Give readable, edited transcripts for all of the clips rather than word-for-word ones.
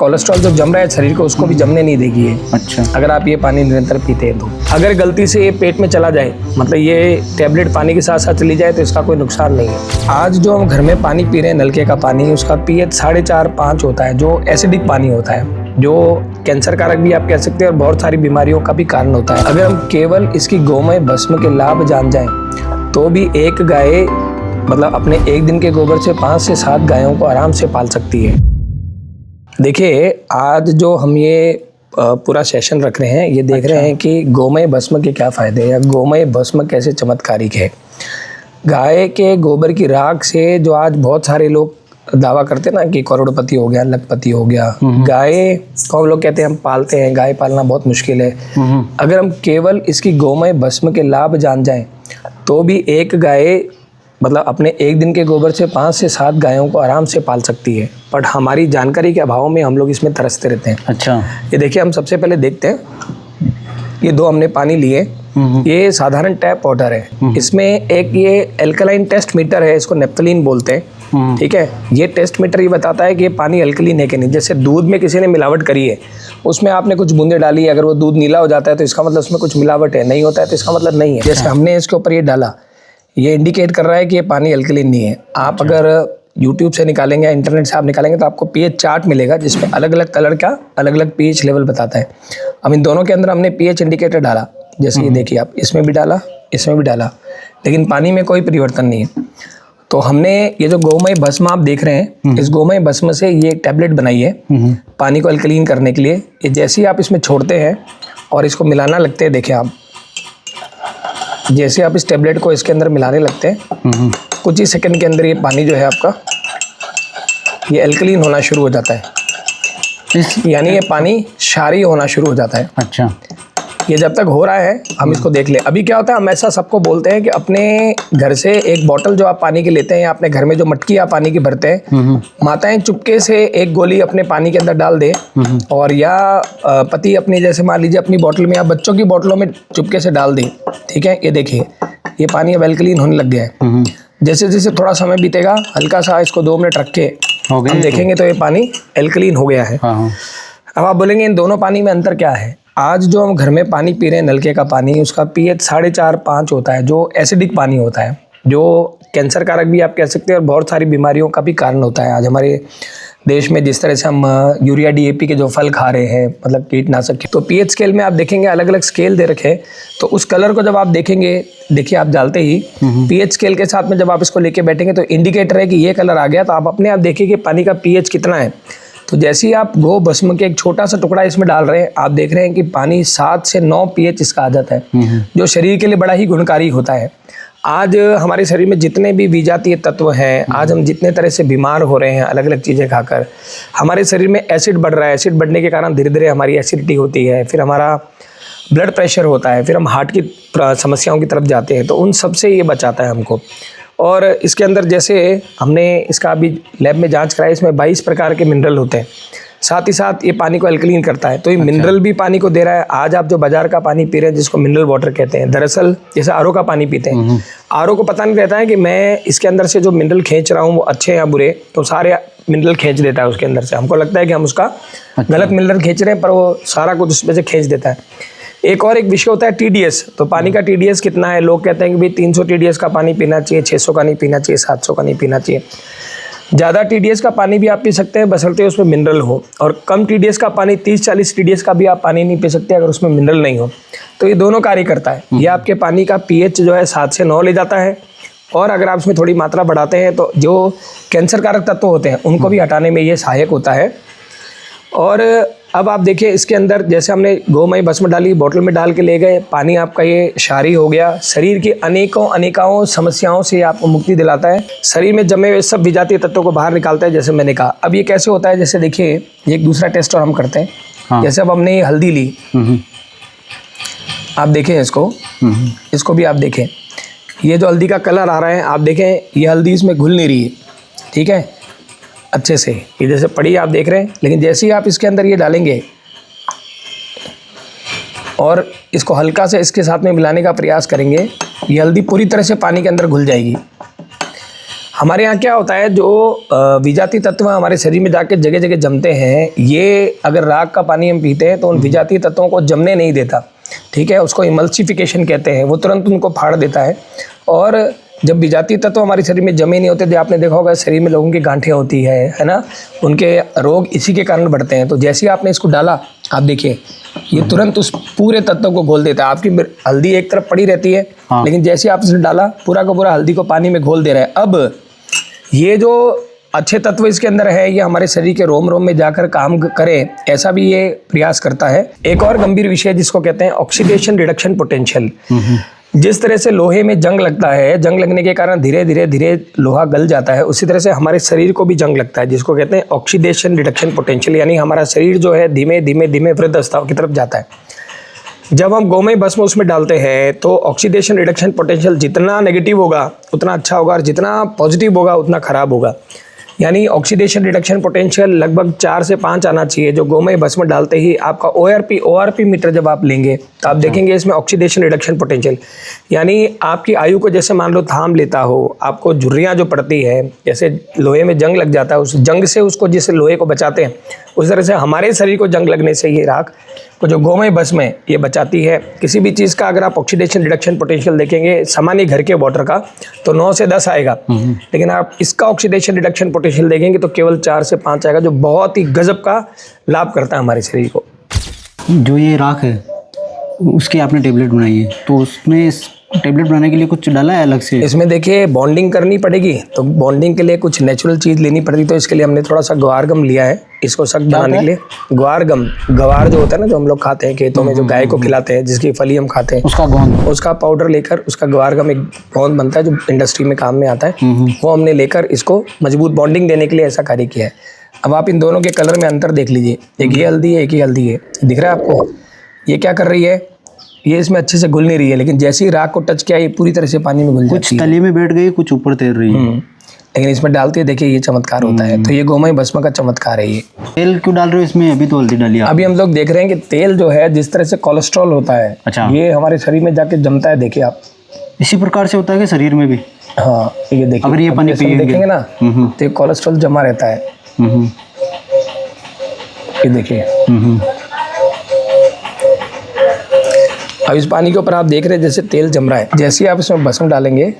Cholesterol जो जम रहा है शरीर को उसको भी जमने नहीं देगी ये। अच्छा। अगर आप ये पानी निरंतर पीते हैं तो अगर गलती से ये पेट में चला जाए, मतलब ये टैबलेट पानी के साथ साथ चली जाए तो इसका कोई नुकसान नहीं है। आज जो हम घर में पानी पी रहे हैं नलके का पानी, उसका pH 4.5-5 होता है, जो एसिडिक पानी होता है, जो कैंसर कारक भी आप कह सकते हैं और बहुत सारी बीमारियों का भी कारण होता है। अगर हम केवल इसकी गोमय भस्म के लाभ जान जाएं तो भी एक गाय मतलब अपने एक दिन के गोबर से 5 से 7 गायों को आराम से पाल सकती है। देखिए, आज जो हम ये पूरा सेशन रख रहे हैं, ये देख रहे हैं कि गोमय भस्म के क्या फायदे हैं या गोमय भस्म कैसे चमत्कारिक है। गाय के गोबर की राख से जो आज बहुत सारे लोग दावा करते हैं ना कि करोड़पति हो गया, लखपति हो गया। गाय को लोग कहते हैं हम पालते हैं, गाय पालना बहुत मुश्किल है। अगर हम केवल इसकी गोमय भस्म के लाभ जान जाएं तो भी एक गाय मतलब अपने एक दिन के गोबर से 5 से 7 गायों को आराम से पाल सकती है। बट हमारी जानकारी के अभाव में हम लोग इसमें तरसते रहते हैं। अच्छा, ये देखिए, हम सबसे पहले देखते हैं, ये 2 हमने पानी लिए, ये साधारण टैप वाटर है। इसमें एक ये एल्कलाइन टेस्ट मीटर है, इसको नेप्थलीन बोलते हैं। ठीक है, ये टेस्ट मीटर ये बताता है कि ये पानी अल्कलीन है कि नहीं। जैसे दूध में किसी ने मिलावट करी है, उसमें आपने कुछ बूंदे डाली, अगर वो दूध नीला हो जाता है तो इसका मतलब उसमें कुछ मिलावट है, नहीं होता है तो इसका मतलब नहीं है। जैसे हमने इसके ऊपर ये डाला, ये इंडिकेट कर रहा है कि ये पानी अल्कलीन नहीं है। आप अगर YouTube से निकालेंगे या इंटरनेट से आप निकालेंगे तो आपको pH चार्ट मिलेगा जिसमें अलग अलग कलर का अलग अलग pH लेवल बताता है। अब इन दोनों के अंदर हमने pH इंडिकेटर डाला, जैसे ये देखिए आप, इसमें भी डाला, इसमें भी डाला, लेकिन पानी में कोई परिवर्तन नहीं है। तो हमने ये जो गोमय भस्म आप देख रहे हैं, इस गोमय भस्म से ये एक टैबलेट बनाई है पानी को अल्कलीन करने के लिए। ये जैसे ही आप इसमें छोड़ते हैं और इसको मिलाना लगते हैं, देखिए आप, जैसे आप इस टैबलेट को इसके अंदर मिलाने लगते हैं, कुछ ही सेकंड के अंदर ये पानी जो है आपका ये अल्कलीन होना शुरू हो जाता है। यानी ये पानी क्षारीय होना शुरू हो जाता है। अच्छा, ये जब तक हो रहा है हम इसको देख ले। अभी क्या होता है, हम ऐसा सबको बोलते हैं कि अपने घर से एक बोतल जो आप पानी की लेते हैं या अपने घर में जो मटकी आप पानी की भरते हैं, माताएं चुपके से एक गोली अपने पानी के अंदर डाल दे, और या पति अपनी, जैसे मान लीजिए अपनी बोतल में या बच्चों की बोतलों में चुपके से डाल दें। ठीक है, ये देखिए ये पानी अब अल्कलीन होने लग गया है। जैसे जैसे थोड़ा समय बीतेगा, हल्का सा इसको 2 मिनट रख के हम देखेंगे तो ये पानी अल्कलीन हो गया है। अब आप बोलेंगे इन दोनों पानी में अंतर क्या है। आज जो हम घर में पानी पी रहे हैं नलके का पानी, उसका pH 4.5-5 होता है, जो एसिडिक पानी होता है, जो कैंसर कारक भी आप कह सकते हैं और बहुत सारी बीमारियों का भी कारण होता है। आज हमारे देश में जिस तरह से हम यूरिया DAP के जो फल खा रहे हैं, मतलब कीटनाशक के, तो pH स्केल में आप देखेंगे अलग अलग स्केल दे रखे हैं। तो उस कलर को जब आप देखेंगे, देखिए आप डालते ही pH स्केल के साथ में जब आप इसको लेके बैठेंगे तो इंडिकेटर है कि ये कलर आ गया, तो आप अपने आप देखिए कि पानी का pH कितना है। तो जैसे ही आप गो भस्म के एक छोटा सा टुकड़ा इसमें डाल रहे हैं, आप देख रहे हैं कि पानी 7 से 9 pH इसका आ जाता है, जो शरीर के लिए बड़ा ही गुणकारी होता है। आज हमारे शरीर में जितने भी विजातीय तत्व हैं, आज हम जितने तरह से बीमार हो रहे हैं अलग अलग चीज़ें खाकर, हमारे शरीर में एसिड बढ़ रहा है। एसिड बढ़ने के कारण धीरे धीरे हमारी एसिडिटी होती है, फिर हमारा ब्लड प्रेशर होता है, फिर हम हार्ट की समस्याओं की तरफ जाते हैं। तो उन सब से ये बचाता है हमको। और इसके अंदर जैसे हमने इसका अभी लैब में जांच कराई, इसमें 22 प्रकार के मिनरल होते हैं, साथ ही साथ ये पानी को अल्कलीन करता है। तो ये मिनरल भी पानी को दे रहा है। आज आप जो बाजार का पानी पी रहे हैं जिसको मिनरल वाटर कहते हैं, दरअसल जैसे आरओ का पानी पीते हैं, आरओ को पता नहीं रहता है कि मैं इसके अंदर से जो मिनरल खींच रहा हूँ वो अच्छे या बुरे, तो सारे मिनरल खींच देता है उसके अंदर से। हमको लगता है कि हम उसका गलत मिनरल खींच रहे हैं, पर वो सारा कुछ उसमें से खींच देता है। एक और एक विषय होता है TDS। तो पानी का TDS कितना है, लोग कहते हैं कि भाई 300 TDS का पानी पीना चाहिए, 600 का नहीं पीना चाहिए, 700 का नहीं पीना चाहिए। ज़्यादा TDS का पानी भी आप पी सकते हैं बशर्ते उसमें मिनरल हो, और कम TDS का पानी 30-40 TDS का भी आप पानी नहीं पी सकते अगर उसमें मिनरल नहीं हो। तो ये दोनों कार्य करता है। ये आपके पानी का pH जो है 7 से 9 ले जाता है, और अगर आप इसमें थोड़ी मात्रा बढ़ाते हैं तो जो कैंसर कारक तत्व होते हैं उनको भी हटाने में ये सहायक होता है। और अब आप देखिए इसके अंदर जैसे हमने गोमय भस्म डाली, बोतल में डाल के ले गए, पानी आपका ये क्षारीय हो गया, शरीर की अनेकों समस्याओं से आपको मुक्ति दिलाता है, शरीर में जमे हुए सब विजातीय तत्वों को बाहर निकालता है, जैसे मैंने कहा। अब ये कैसे होता है, जैसे देखिए ये एक दूसरा टेस्ट और हम करते हैं। जैसे अब हमने ये हल्दी ली, आप देखें इसको भी आप देखें, ये जो हल्दी का कलर आ रहा है, आप देखें ये हल्दी इसमें घुल नहीं रही है। ठीक है, अच्छे से ये जैसे पड़ी आप देख रहे हैं, लेकिन जैसे ही आप इसके अंदर ये डालेंगे और इसको हल्का से इसके साथ में मिलाने का प्रयास करेंगे, ये हल्दी पूरी तरह से पानी के अंदर घुल जाएगी। हमारे यहाँ क्या होता है, जो विजातीय तत्व हमारे शरीर में जाके जगह जगह जमते हैं, ये अगर राख का पानी हम पीते हैं तो उन विजातीय तत्वों को जमने नहीं देता, ठीक है, उसको इमल्सिफिकेशन कहते हैं, वो तुरंत उनको फाड़ देता है। और जब विजातीय तत्व हमारे शरीर में जमे नहीं होते, जो आपने देखा होगा शरीर में लोगों की गांठें होती है ना, उनके रोग इसी के कारण बढ़ते हैं। तो जैसे ही आपने इसको डाला, आप देखिए ये तुरंत उस पूरे तत्व को घोल देता है। आपकी हल्दी एक तरफ पड़ी रहती है, हाँ। लेकिन जैसे ही आप इसने डाला, पूरा का पूरा हल्दी को पानी में घोल दे रहा है। अब ये जो अच्छे तत्व इसके अंदर है, ये हमारे शरीर के रोम रोम में जाकर काम करे, ऐसा भी ये प्रयास करता है। एक और गंभीर विषय जिसको कहते हैं ऑक्सीडेशन रिडक्शन पोटेंशियल। जिस तरह से लोहे में जंग लगता है, जंग लगने के कारण धीरे धीरे धीरे लोहा गल जाता है, उसी तरह से हमारे शरीर को भी जंग लगता है, जिसको कहते हैं ऑक्सीडेशन रिडक्शन पोटेंशियल। यानी हमारा शरीर जो है धीमे धीमे धीमे वृद्धावस्था की तरफ जाता है। जब हम गोमय भस्म उसमें डालते हैं तो ऑक्सीडेशन रिडक्शन पोटेंशियल जितना नेगेटिव होगा उतना अच्छा होगा, और जितना पॉजिटिव होगा उतना खराब होगा। यानी ऑक्सीडेशन रिडक्शन पोटेंशियल लगभग 4 से 5 आना चाहिए। जो गोमय भस्म डालते ही आपका ORP मीटर जब आप लेंगे तो आप देखेंगे इसमें ऑक्सीडेशन रिडक्शन पोटेंशियल, यानी आपकी आयु को जैसे मान लो थाम लेता हो, आपको झुर्रियाँ जो पड़ती है, जैसे लोहे में जंग लग जाता है, उस जंग से उसको जिस लोहे को बचाते हैं, उस तरह से हमारे शरीर को जंग लगने से ये राख को जो गोमय भस्म है ये बचाती है। किसी भी चीज़ का अगर आप ऑक्सीडेशन रिडक्शन पोटेंशियल देखेंगे सामान्य घर के वाटर का तो 9 से 10 आएगा, लेकिन आप इसका ऑक्सीडेशन रिडक्शन पोटेंशियल देखेंगे तो केवल 4 से 5 आएगा, जो बहुत ही गजब का लाभ करता है हमारे शरीर को। जो ये राख है उसकी आपने टेबलेट बनाई है, तो उसमें टेबलेट बनाने के लिए कुछ डाला है अलग से? इसमें देखिए बॉन्डिंग करनी पड़ेगी, तो बॉन्डिंग के लिए कुछ नेचुरल चीज़ लेनी पड़ेगी। तो इसके लिए हमने थोड़ा सा ग्वार गम लिया है, इसको सख्त बनाने के लिए। ग्वार गम, ग्वार जो होता है ना, जो हम लोग खाते हैं खेतों में, जो गाय को खिलाते हैं, जिसकी फली हम खाते हैं, उसका गोंद, उसका पाउडर लेकर, उसका ग्वार गम एक गोंद बनता है जो इंडस्ट्री में काम में आता है, वो हमने लेकर इसको मजबूत बॉन्डिंग देने के लिए ऐसा कार्य किया है। अब आप इन दोनों के कलर में अंतर देख लीजिए, एक ये हल्दी है, एक ही हल्दी है, दिख रहा है आपको? ये क्या कर रही है, ये इसमें अच्छे से घुल नहीं रही है, लेकिन जैसे ही राख को टच किया ये पूरी तरह से पानी में घुल जाती है। कुछ तले में बैठ गई, कुछ ऊपर तैर रही है, लेकिन इसमें डालते हैं, देखिए ये चमत्कार होता है। तो ये गोमय भस्म का चमत्कार है। ये तेल क्यों डाल रहे हो इसमें? अभी तो हल्दी डाली है। अभी हम लोग देख रहे हैं कि तेल जो है, जिस तरह से कोलेस्ट्रॉल होता है, अच्छा, ये हमारे शरीर में जाके जमता है। देखिए आप, इसी प्रकार से होता है कि शरीर में भी? हाँ, ये देखिए, अगर ये पानी देखेंगे ना तो कोलेस्ट्रॉल जमा रहता है। ये देखिए, अब इस पानी के ऊपर आप देख रहे हैं जैसे तेल जम रहा है। जैसे ही आप इसमें भस्म डालेंगे,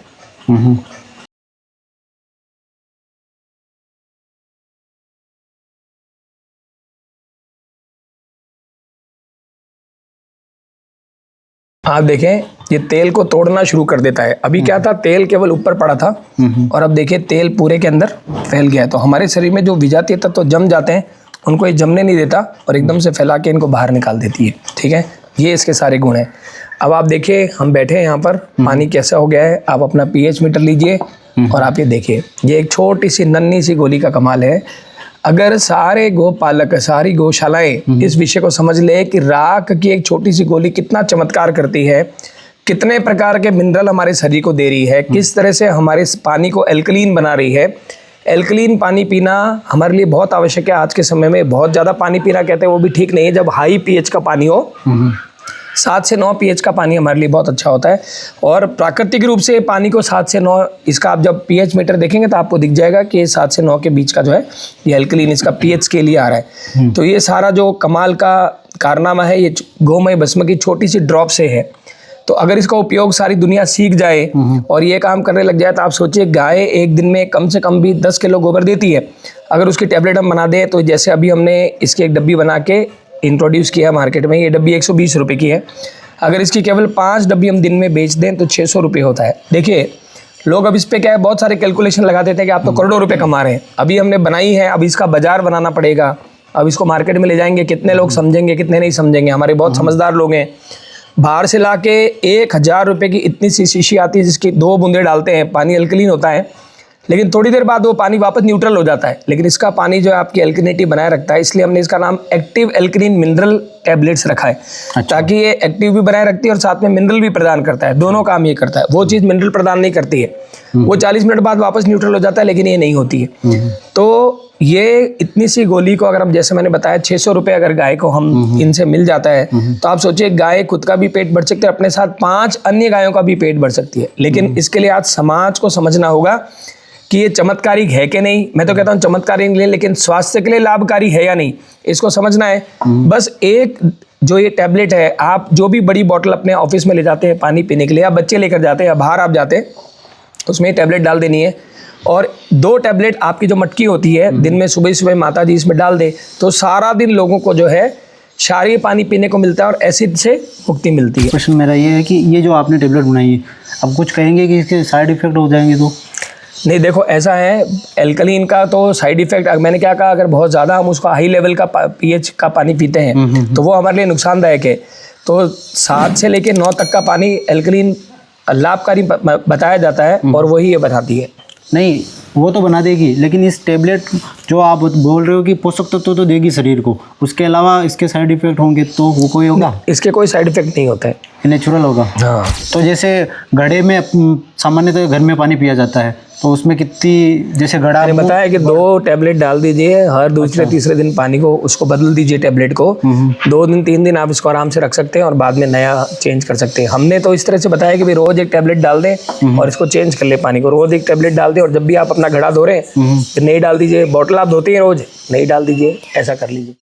आप देखें ये तेल को तोड़ना शुरू कर देता है। अभी क्या था, तेल केवल ऊपर पड़ा था, और अब देखिए तेल पूरे के अंदर फैल गया है। तो हमारे शरीर में जो विजातीय तत्व जम जाते हैं उनको ये जमने नहीं देता, और एकदम से फैला के इनको बाहर निकाल देती है। ठीक है, ये इसके सारे गुण हैं। अब आप देखिए, हम बैठे हैं यहाँ पर, पानी कैसा हो गया है। आप अपना pH मीटर लीजिए और आप ये देखिए, ये एक छोटी सी नन्ही सी गोली का कमाल है। अगर सारे गोपालक, सारी गौशालाएं इस विषय को समझ ले कि राख की एक छोटी सी गोली कितना चमत्कार करती है, कितने प्रकार के मिनरल हमारे शरीर को दे रही है, किस तरह से हमारे पानी को एल्कलीन बना रही है। एल्कलीन पानी पीना हमारे लिए बहुत आवश्यक है आज के समय में। बहुत ज़्यादा पानी पीना कहते हैं वो भी ठीक नहीं है। जब हाई pH का पानी हो, 7 से 9 pH का पानी हमारे लिए बहुत अच्छा होता है। और प्राकृतिक रूप से पानी को 7 से 9, इसका आप जब pH मीटर देखेंगे तो आपको दिख जाएगा कि 7 से 9 के बीच का जो है ये एल्कलीन इसका pH के लिए आ रहा है। तो ये सारा जो कमाल का कारनामा है ये गोमय भस्म की छोटी सी ड्रॉप से है। तो अगर इसका उपयोग सारी दुनिया सीख जाए और ये काम करने लग जाए तो आप सोचिए, गाय एक दिन में कम से कम भी 10 किलो गोबर देती है। अगर उसकी टैबलेट हम बना दें, तो जैसे अभी हमने इसकी एक डब्बी बना के इंट्रोड्यूस किया मार्केट में, ये डब्बी 120 रुपये की है। अगर इसकी केवल 5 डब्बी हम दिन में बेच दें तो 600 रुपये होता है। देखिए लोग अब इस पे क्या है, बहुत सारे कैलकुलेशन लगा देते हैं कि आप तो करोड़ों रुपये कमा रहे हैं। अभी हमने बनाई है, अब इसका बाजार बनाना पड़ेगा। अब इसको मार्केट में ले जाएंगे, कितने लोग समझेंगे, कितने नहीं समझेंगे। हमारे बहुत समझदार लोग हैं, बाहर से ला के 1000 रुपये की इतनी सी शीशी आती है जिसकी 2 बूंदे डालते हैं, पानी अल्कलीन होता है, लेकिन थोड़ी देर बाद वो पानी वापस न्यूट्रल हो जाता है। लेकिन इसका पानी जो है आपकी एल्कलिनिटी बनाए रखता है, इसलिए हमने इसका नाम एक्टिव एल्कलीन मिनरल टैबलेट्स रखा है। अच्छा। ताकि ये एक्टिव भी बनाए रखती है और साथ में मिनरल भी प्रदान करता है। दोनों काम ये करता है। वो चीज़ मिनरल प्रदान नहीं करती है, वो 40 मिनट बाद वापस न्यूट्रल हो जाता है, लेकिन ये नहीं होती है। तो ये इतनी सी गोली को अगर हम, जैसे मैंने बताया 600 रुपये अगर गाय को हम इनसे मिल जाता है, तो आप सोचिए गाय खुद का भी पेट भर सकती है, अपने साथ 5 अन्य गायों का भी पेट भर सकती है। लेकिन इसके लिए आज समाज को समझना होगा कि ये चमत्कारिक है कि नहीं। मैं तो कहता हूँ चमत्कारिक नहीं, लेकिन स्वास्थ्य के लिए लाभकारी है या नहीं, इसको समझना है। बस एक जो ये टैबलेट है, आप जो भी बड़ी बोतल अपने ऑफिस में ले जाते हैं पानी पीने के लिए, या बच्चे लेकर जाते हैं, या बाहर आप जाते हैं, उसमें ये टैबलेट डाल देनी है। और 2 टैबलेट आपकी जो मटकी होती है, दिन में सुबह सुबह माता जी इसमें डाल दे, तो सारा दिन लोगों को जो है क्षारीय पानी पीने को मिलता है और एसिड से मुक्ति मिलती है। क्वेश्चन मेरा ये है कि ये जो आपने टेबलेट बनाई है, अब कुछ कहेंगे कि इसके साइड इफेक्ट हो जाएंगे तो? नहीं, देखो ऐसा है, एल्कलीन का तो साइड इफेक्ट, मैंने क्या कहा, अगर बहुत ज़्यादा हम उसको हाई लेवल का पीएच का पानी पीते हैं तो वो हमारे लिए नुकसानदायक है। तो 7 से लेकर 9 तक का पानी एल्कलीन लाभकारी बताया जाता है, और वही ये बताती है। नहीं, वो तो बना देगी, लेकिन इस टेबलेट जो आप बोल रहे हो कि पोषक तत्व तो देगी शरीर को, उसके अलावा इसके साइड इफेक्ट होंगे तो वो कोई होगा? इसके कोई साइड इफेक्ट नहीं होता है, नेचुरल होगा। हाँ। तो जैसे घड़े में सामान्यतः घर में पानी पिया जाता है, तो उसमें कितनी, जैसे घड़ा मैंने बताया कि 2 टैबलेट डाल दीजिए, हर दूसरे तीसरे दिन पानी को उसको बदल दीजिए टैबलेट को। 2 दिन 3 दिन आप इसको आराम से रख सकते हैं और बाद में नया चेंज कर सकते हैं। हमने तो इस तरह से बताया कि भाई रोज एक टैबलेट डाल दें और इसको चेंज कर ले पानी को, रोज एक टैबलेट डाल दें, और जब भी आप अपना घड़ा धो रहे हैं फिर नहीं डाल दीजिए, बॉटल आप धोती हैं रोज, नहीं डाल दीजिए, ऐसा कर लीजिए।